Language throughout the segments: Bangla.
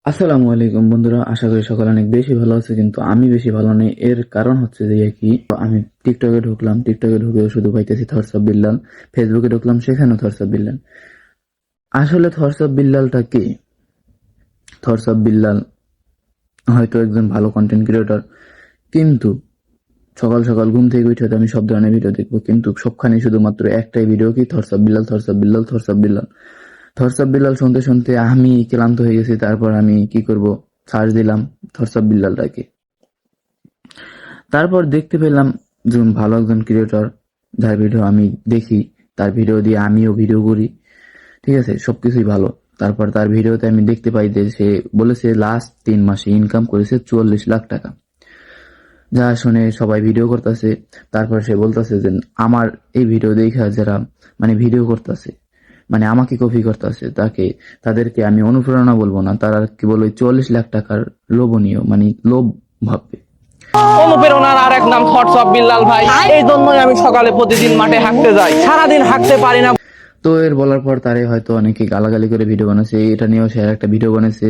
আসসালামু আলাইকুম বন্ধুরা, আশা করি সকলে অনেক বেশি ভালো আছে। কিন্তু আমি বেশি ভালো নেই। এর কারণ হচ্ছে যে কি, আমি টিকটকে ঢুকলাম, টিকটকে ঢুকেও শুধু পাইতেছি থটস অফ বিল্লাল। ফেসবুকে ঢুকলাম, সেখানেও থটস অফ বিল্লাল। আসলে থটস অফ বিল্লালটা কি? থটস অফ বিল্লাল হয়তো একজন ভালো কন্টেন্ট ক্রিয়েটর, কিন্তু সকাল সকাল ঘুম থেকে উঠে তো আমি সব ধরনের ভিডিও দেখবো, কিন্তু সবখানে শুধুমাত্র একটাই ভিডিও, কি thoughts of Billal, thoughts of Billal, thoughts of Billal. Thoughts of Billal শুনতে শুনতে আমি ক্লান্ত হয়ে গেছি। তারপর আমি কি করব, সার্চ দিলাম থটস অফ বিল্লালটাকে। তারপর দেখতে পেলাম যে ভালো একজন ক্রিয়েটর, যার ভিডিও আমি দেখি, তার ভিডিও দিয়ে আমিও ভিডিও করি, ঠিক আছে, সবকিছুই ভালো। তারপর তার ভিডিওতে আমি দেখতে পাই যে সে বলেছে লাস্ট 3 মাসে ইনকাম করেছে 44 লাখ টাকা। যা শুনে সবাই ভিডিও করতেছে। তারপর সে বলতেছে যে আমার এই ভিডিও দেখা যারা মানে ভিডিও করতেছে, মানে আমাকে কপি করতেছে, তাদেরকে আমি অনুপ্রেরণা বলবো না, তারা কি বলবো 44 লাখ টাকার লোভনীয়, মানে লোভ ভাববে। অনুপ্রেরণার আর এক নাম থটস অফ বিল্লাল ভাই। এই জন্যই আমি সকালে প্রতিদিন মাঠে হাঁটতে যাই, সারাদিন হাঁটতে পারি না। তো এর বলার পর তারে হয়তো অনেকে গালাগালি করে ভিডিও বানাচ্ছে। এটা নিয়েও সে একটা ভিডিও বানাচ্ছে,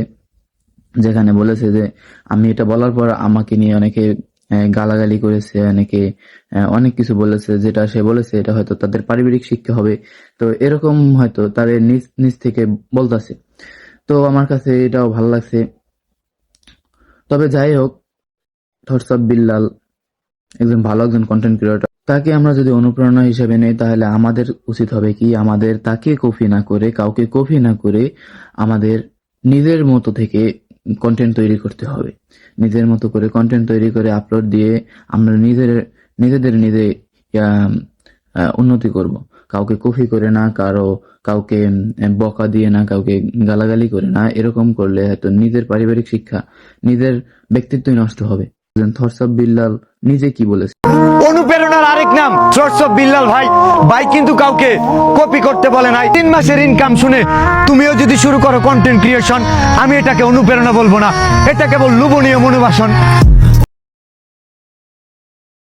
যেখানে বলেছে যে আমি এটা বলার পর আমাকে নিয়ে অনেকে গালাগালি করেছে, অনেকে অনেক কিছু বলেছে। যেটা সে বলেছে এটা হয়তো তাদের পারিবারিক শিক্ষা হবে, তো এরকম হয়তো তাদের নিজ নিজ থেকে বলতেছে। তো আমার কাছে এটাও ভালো লাগছে। তবে যাই হোক, থটস অফ বিল্লাল একজন ভালো একজন কন্টেন্ট ক্রিয়েটর। তাকে আমরা যদি অনুপ্রেরণা হিসেবে নেই, তাহলে আমাদের উচিত হবে কি, আমাদের তাকে কপি না করে, কাউকে কপি না করে, আমাদের নিজের মতো থেকে কন্টেন্ট তৈরি করতে হবে। নিজের মতো করে কন্টেন্ট তৈরি করে আপলোড দিয়ে আমরা নিজেদের নিজে উন্নতি করব। কাউকে কপি করে না, কাউকে বকা দিয়ে না, কাউকে গালাগালি করে না। এরকম করলে হয়তো নিজের পারিবারিক শিক্ষা, নিজের ব্যক্তিত্বই নষ্ট হবে। থটস অফ বিল্লাল নিজে কি বলেছে? অনুপ্রেরণার আরেক নাম থটস অফ বিল্লাল ভাই। ভাই কিন্তু কাউকে কপি করতে বলে নাই। 3 মাসের ইনকাম শুনে তুমিও যদি শুরু করো কন্টেন্ট ক্রিয়েশন, আমি এটাকে অনুপ্রেরণা বলবো না, এটা কেবল লোভনীয় মনোবাসন।